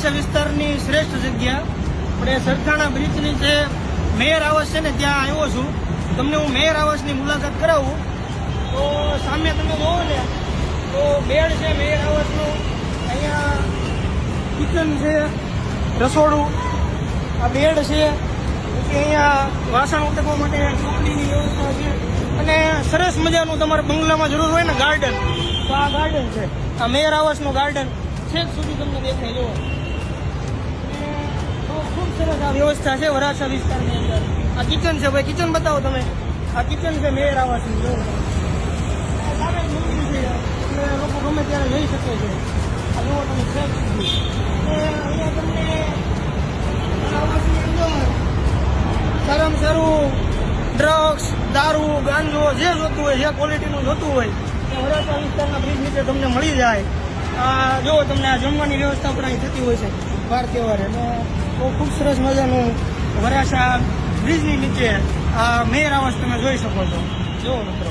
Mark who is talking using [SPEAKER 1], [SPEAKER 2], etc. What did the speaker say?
[SPEAKER 1] વરાછા વિસ્તારની શ્રેષ્ઠ જગ્યા આપણે સરથાણા બ્રિજની જે મેયર આવાસ છે ને ત્યાં આવ્યો છું. તમને હું મેયર આવાસની મુલાકાત કરાવું. તો સામે તમે જોવો ને તો બેડ છે મેયર આવાસનું. અહીંયા કિચન છે, રસોડું, આ બેડ છે. પછી અહીંયા વાસણ ઉટકવા માટે ચોકડીની વ્યવસ્થા છે. અને સરસ મજાનું તમારે બંગલામાં જરૂર હોય ને ગાર્ડન, તો આ ગાર્ડન છે. આ મેયર આવાસનું ગાર્ડન છેક સુધી તમને દેખાય જુઓ. ખૂબ સરસ આ વ્યવસ્થા છે વરાછા વિસ્તારની અંદર. આ કિચન છે ભાઈ, કિચન બતાવો તમે. આ કિચન છે મેયર આવાસની. જો લોકો ગમે ત્યારે જઈ શકે છે. આ જુઓ તમે છેક સુધી. અહીંયા તમને આવાસની અંદર સારામાં સારું ડ્રગ્સ, દારૂ, ગાંજો જે જોતું હોય, જે ક્વોલિટીનું જોતું હોય એ વરાછા વિસ્તારના બ્રિજ નીચે તમને મળી જાય. જો તમને આ જમવાની વ્યવસ્થા પણ અહીં થતી હોય છે વાર તહેવારે. તો ખૂબ સરસ મજાનું વરાછા બ્રિજની નીચે આ મેયર આવાસ તમે જોઈ શકો છો. જુઓ મિત્રો.